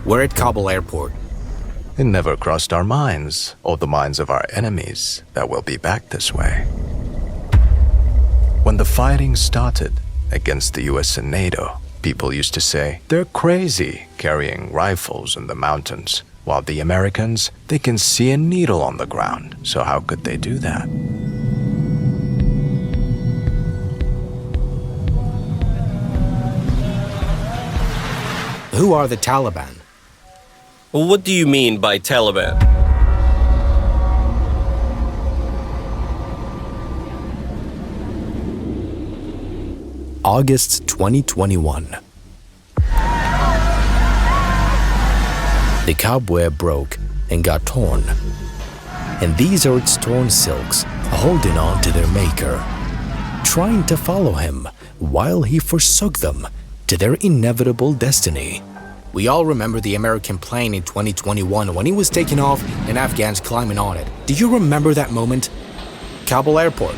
We're at Kabul airport. It never crossed our minds, or the minds of our enemies, that we'll be back this way. When the fighting started against the US and NATO, people used to say, they're crazy carrying rifles in the mountains, while the Americans, they can see a needle on the ground, so how could they do that? Who are the Taliban? What do you mean by Taliban? August 2021. The cobweb broke and got torn. And these are its torn silks holding on to their maker, trying to follow him while he forsook them to their inevitable destiny. We all remember the American plane in 2021 when he was taking off and Afghans climbing on it. Do you remember that moment? Kabul airport.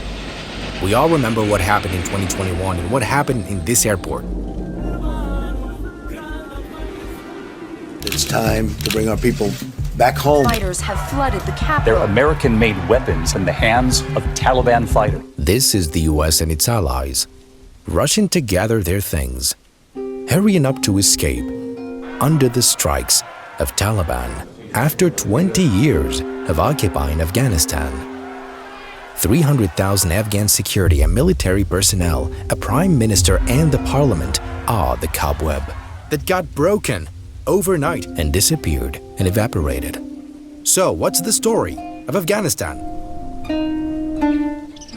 We all remember what happened in 2021 and what happened in this airport. It's time to bring our people back home. Fighters have flooded the capital. They're American-made weapons in the hands of Taliban fighters. This is the US and its allies, rushing to gather their things, hurrying up to escape under the strikes of Taliban after 20 years of occupying Afghanistan. 300,000 Afghan security and military personnel, a prime minister and the parliament are the cobweb that got broken overnight and disappeared and evaporated. So what's the story of Afghanistan?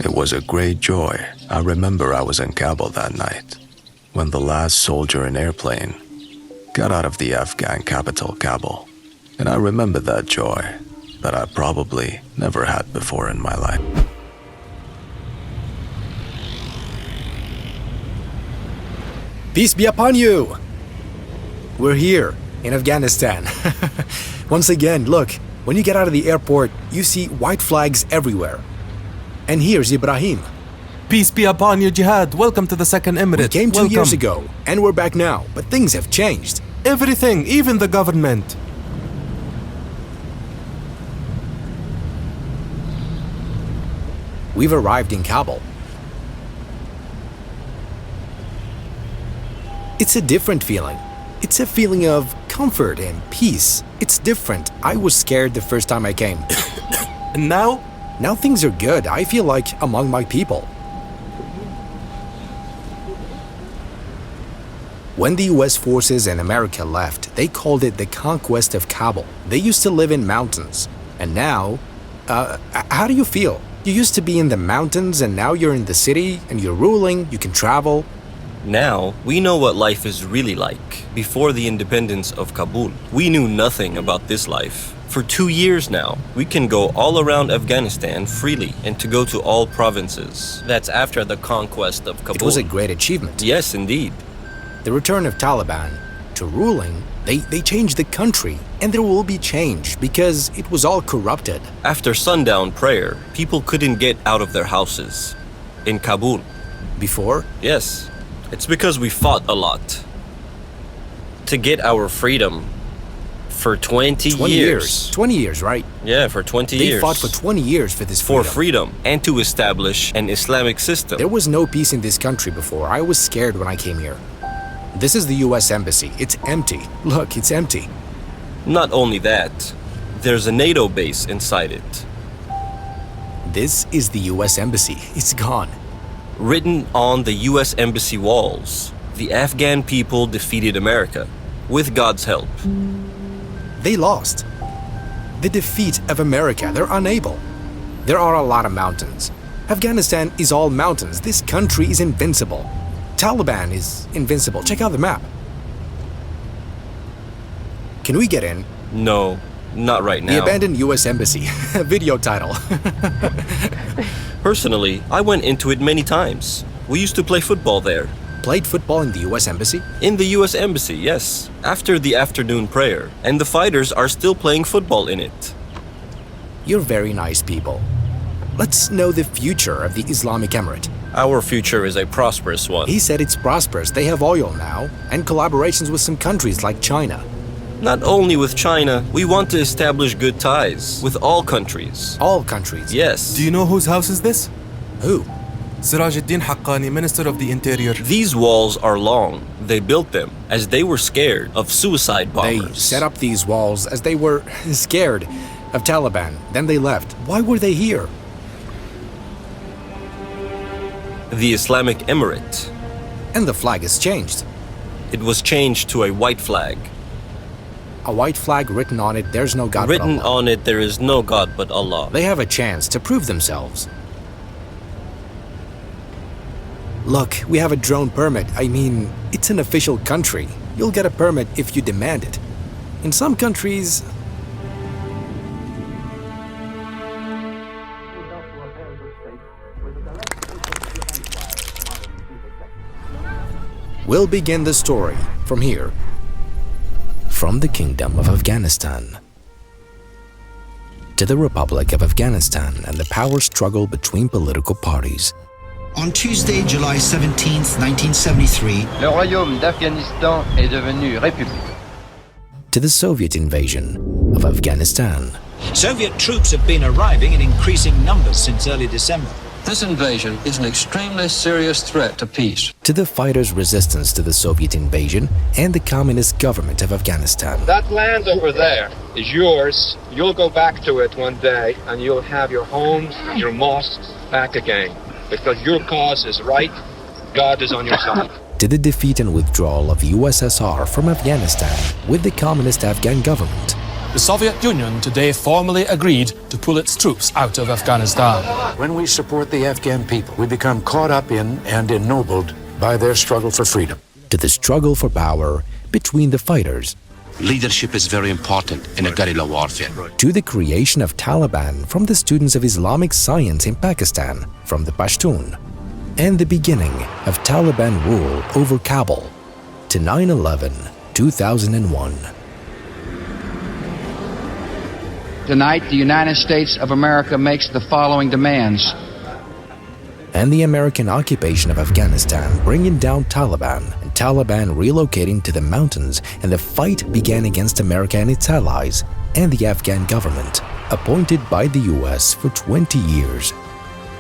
It was a great joy. I remember I was in Kabul that night, when the last soldier in airplane got out of the Afghan capital, Kabul. And I remember that joy that I probably never had before in my life. Peace be upon you! We're here in Afghanistan. Once again, look, when you get out of the airport, you see white flags everywhere. And here's Ibrahim. Peace be upon you, Jihad. Welcome to the second Emirates. We came 2 years ago, and we're back now, but things have changed. Everything, even the government. We've arrived in Kabul. It's a different feeling. It's a feeling of comfort and peace. It's different. I was scared the first time I came. And now? Now things are good. I feel like among my people. When the US forces and America left, they called it the conquest of Kabul. They used to live in mountains. And now, how do you feel? You used to be in the mountains and now you're in the city and you're ruling, you can travel. Now, we know what life is really like. Before the independence of Kabul, we knew nothing about this life. For 2 years now, we can go all around Afghanistan freely and to go to all provinces. That's after the conquest of Kabul. It was a great achievement. Yes, indeed. The return of Taliban to ruling, they changed the country, and there will be change because it was all corrupted. After sundown prayer, people couldn't get out of their houses. In Kabul. Before? Yes. It's because we fought a lot. To get our freedom for 20 years. 20 years, right? Yeah, for 20 years. They fought for 20 years for this freedom. For freedom and to establish an Islamic system. There was no peace in this country before. I was scared when I came here. This is the US Embassy. It's empty. Look, it's empty. Not only that, there's a NATO base inside it. This is the US Embassy. It's gone. Written on the US Embassy walls, the Afghan people defeated America, with God's help. They lost. The defeat of America, they're unable. There are a lot of mountains. Afghanistan is all mountains. This country is invincible. Taliban is invincible. Check out the map. Can we get in? No, not right now. The abandoned US Embassy. Video title. Personally, I went into it many times. We used to play football there. Played football in the US Embassy? In the US Embassy, yes. After the afternoon prayer. And the fighters are still playing football in it. You're very nice people. Let's know the future of the Islamic Emirate. Our future is a prosperous one. He said it's prosperous. They have oil now, and collaborations with some countries like China. Not only with China, we want to establish good ties with all countries. All countries. Yes. Do you know whose house is this? Who? Siraj ad-Din Haqqani, Minister of the Interior. These walls are long. They built them as they were scared of suicide bombers. They set up these walls as they were scared of Taliban. Then they left. Why were they here? The Islamic Emirate. And the flag is changed. It was changed to a white flag. A white flag written on it, there's no God Written but Allah. on it, there is no God but Allah. They have a chance to prove themselves. Look, we have a drone permit. I mean, it's an official country. You'll get a permit if you demand it. In some countries... We'll begin the story from here. From the Kingdom of Afghanistan to the Republic of Afghanistan and the power struggle between political parties. On Tuesday, July 17th, 1973, le royaume d'Afghanistan est devenu république. To the Soviet invasion of Afghanistan. Soviet troops have been arriving in increasing numbers since early December. This invasion is an extremely serious threat to peace. To the fighters' resistance to the Soviet invasion and the communist government of Afghanistan. That land over there is yours. You'll go back to it one day and you'll have your homes and your mosques back again. Because your cause is right, God is on your side. To the defeat and withdrawal of USSR from Afghanistan with the communist Afghan government. The Soviet Union today formally agreed to pull its troops out of Afghanistan. When we support the Afghan people, we become caught up in and ennobled by their struggle for freedom. To the struggle for power between the fighters. Leadership is very important in a guerrilla warfare. To the creation of Taliban from the students of Islamic science in Pakistan, from the Pashtun. And the beginning of Taliban rule over Kabul. To 9/11, 2001. Tonight, the United States of America makes the following demands. And the American occupation of Afghanistan bringing down Taliban, and Taliban relocating to the mountains, and the fight began against America and its allies, and the Afghan government, appointed by the US for 20 years.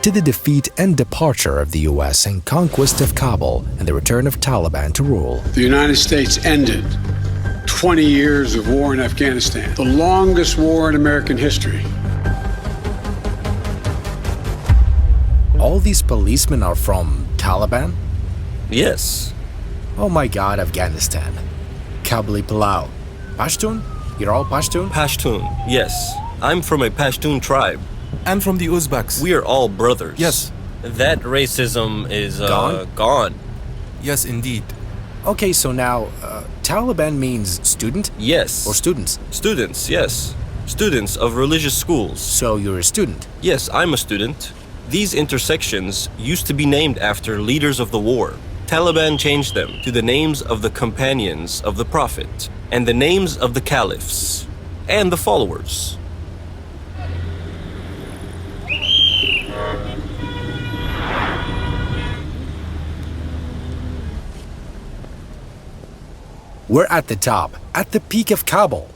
To the defeat and departure of the US and conquest of Kabul, and the return of Taliban to rule. The United States ended 20 years of war in Afghanistan, the longest war in American history. All these policemen are from Taliban? Yes. Oh my God, Afghanistan. Kabuli Palau. Pashtun? You're all Pashtun? Pashtun, yes. I'm from a Pashtun tribe. I'm from the Uzbeks. We are all brothers. Yes. That racism is gone? Yes, indeed. Okay, so now, Taliban means student? Yes. Or students? Students, yes. Students of religious schools. So you're a student? Yes, I'm a student. These intersections used to be named after leaders of the war. Taliban changed them to the names of the companions of the Prophet and the names of the caliphs and the followers. We're at the top, at the peak of Kabul.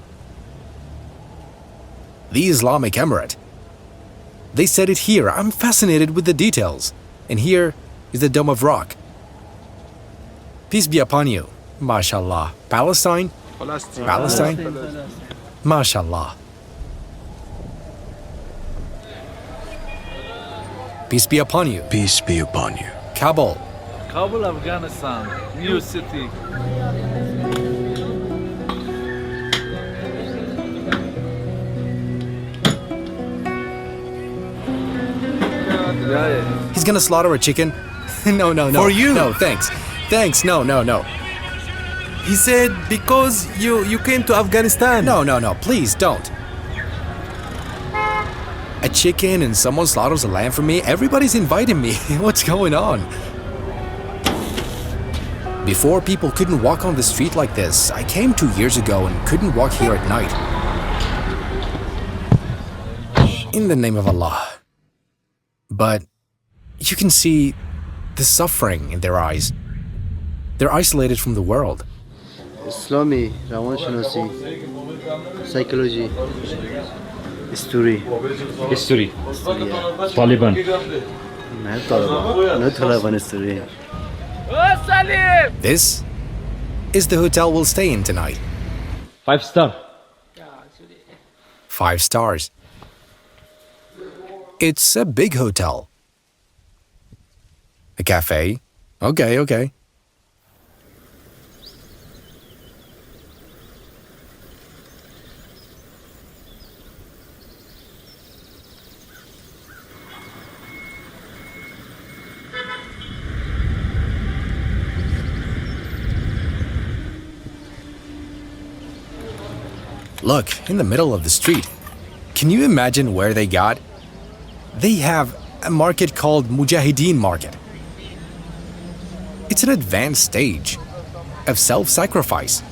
The Islamic Emirate. They said it here. I'm fascinated with the details. And here is the Dome of Rock. Peace be upon you. MashaAllah. Palestine? Palestine? MashaAllah. Peace be upon you. Peace be upon you. Kabul. Kabul, Afghanistan. New city. He's gonna slaughter a chicken? No. For you. No, thanks. Thanks, no. He said because you came to Afghanistan. No, please don't. A chicken and someone slaughters a lamb for me? Everybody's inviting me. What's going on? Before people couldn't walk on the street like this, I came 2 years ago and couldn't walk here at night. In the name of Allah. But you can see the suffering in their eyes. They're isolated from the world. اسلامی روانشناسی psychology history Taliban نه طالبان history. This is the hotel we'll stay in tonight. 5 star. 5 stars. It's a big hotel. A cafe? Okay. Look, in the middle of the street. Can you imagine where they got? They have a market called Mujahideen Market. It's an advanced stage of self-sacrifice.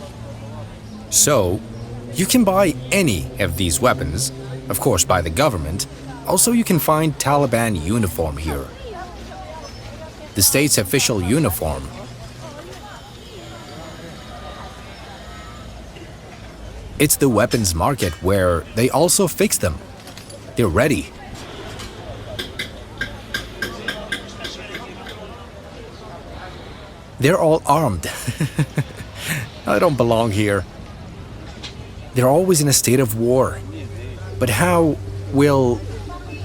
So, you can buy any of these weapons, of course by the government. Also, you can find Taliban uniform here. The state's official uniform. It's the weapons market where they also fix them. They're ready. They're all armed. I don't belong here. They're always in a state of war. But how will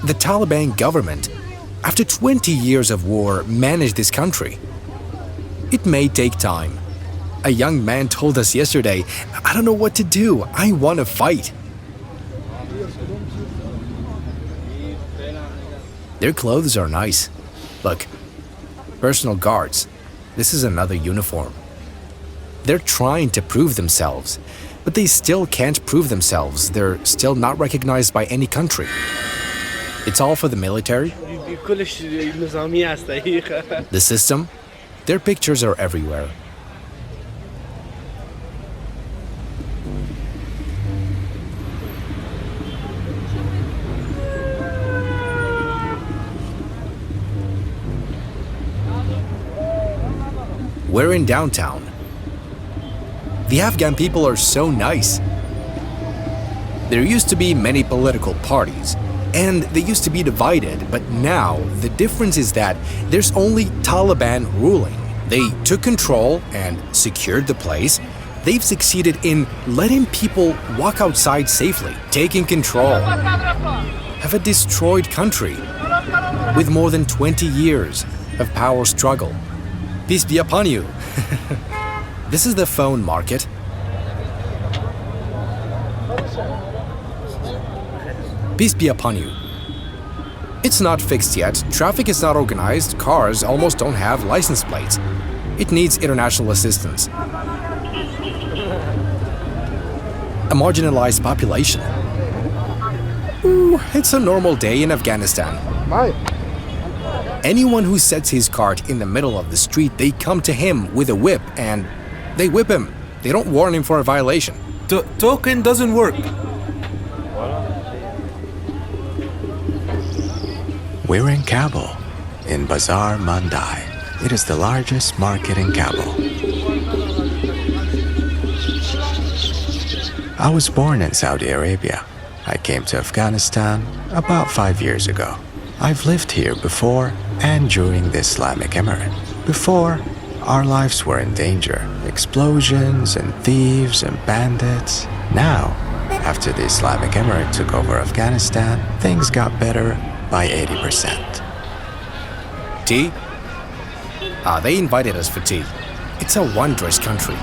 the Taliban government, after 20 years of war, manage this country? It may take time. A young man told us yesterday, I don't know what to do. I want to fight. Their clothes are nice. Look, personal guards. This is another uniform. They're trying to prove themselves, but they still can't prove themselves. They're still not recognized by any country. It's all for the military. The system, their pictures are everywhere. We're in downtown. The Afghan people are so nice. There used to be many political parties, and they used to be divided, but now the difference is that there's only Taliban ruling. They took control and secured the place. They've succeeded in letting people walk outside safely, taking control of a destroyed country with more than 20 years of power struggle. Peace be upon you. This is the phone market. Peace be upon you. It's not fixed yet. Traffic is not organized. Cars almost don't have license plates. It needs international assistance. A marginalized population. Ooh, it's a normal day in Afghanistan. Anyone who sets his cart in the middle of the street, they come to him with a whip and they whip him. They don't warn him for a violation. Token doesn't work. We're in Kabul, in Bazar Mandai. It is the largest market in Kabul. I was born in Saudi Arabia. I came to Afghanistan about 5 years ago. I've lived here before and during the Islamic Emirate. Before, our lives were in danger. Explosions and thieves and bandits. Now, after the Islamic Emirate took over Afghanistan, things got better by 80%. Tea? They invited us for tea. It's a wondrous country.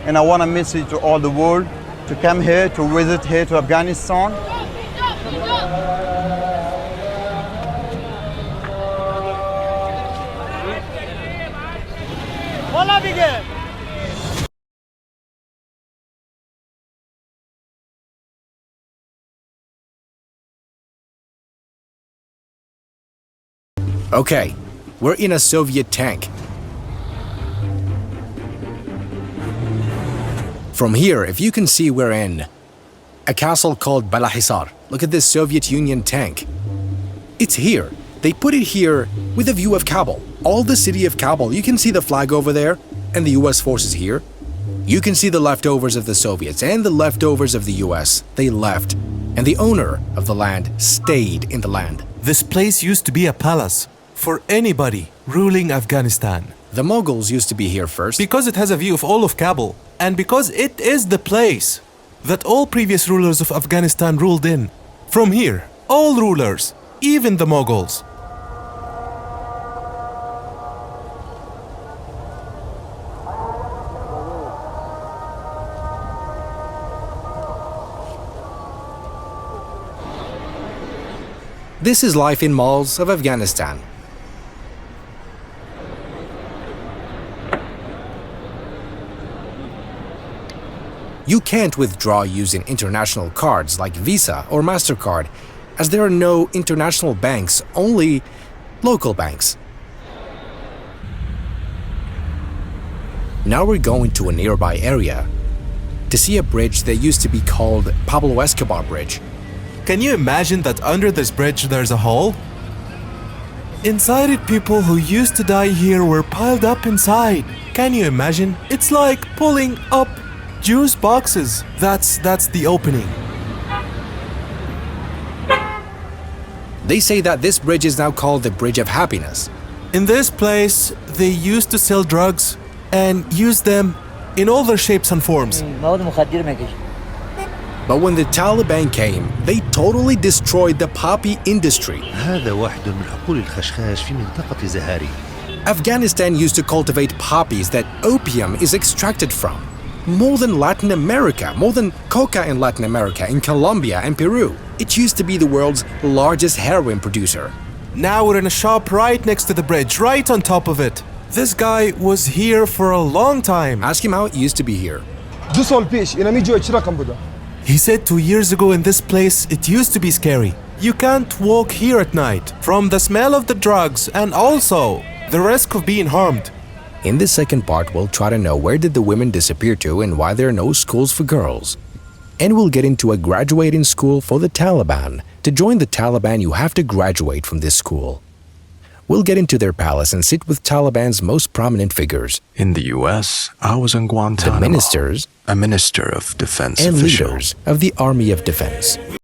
And I want a message to all the world to come here, to visit here to Afghanistan. Okay, we're in a Soviet tank. From here, if you can see, we're in a castle called Balahisar. Look at this Soviet Union tank. It's here. They put it here with a view of Kabul. All the city of Kabul. You can see the flag over there and the US forces here. You can see the leftovers of the Soviets and the leftovers of the US. They left, and the owner of the land stayed in the land. This place used to be a palace for anybody ruling Afghanistan. The Mughals used to be here first. Because it has a view of all of Kabul, and because it is the place that all previous rulers of Afghanistan ruled in. From here, all rulers, even the Mughals. This is life in malls of Afghanistan. You can't withdraw using international cards like Visa or MasterCard, as there are no international banks, only local banks. Now we're going to a nearby area to see a bridge that used to be called Pablo Escobar Bridge. Can you imagine that under this bridge there's a hole? Inside it, people who used to die here were piled up inside. Can you imagine? It's like pulling up juice boxes. That's the opening. They say that this bridge is now called the Bridge of Happiness. In this place, they used to sell drugs and use them in all their shapes and forms. But when the Taliban came, they totally destroyed the poppy industry. Afghanistan used to cultivate poppies that opium is extracted from. More than Latin America, more than coca in Latin America, in Colombia and Peru. It used to be the world's largest heroin producer. Now we're in a shop right next to the bridge, right on top of it. This guy was here for a long time. Ask him how it used to be here. He said 2 years ago in this place, it used to be scary. You can't walk here at night from the smell of the drugs and also the risk of being harmed. In the second part, we'll try to know where did the women disappear to and why there are no schools for girls. And we'll get into a graduating school for the Taliban. To join the Taliban, you have to graduate from this school. We'll get into their palace and sit with Taliban's most prominent figures. In the US, I was in Guantanamo. The ministers, a minister of defense and official. leaders of the Army of Defense.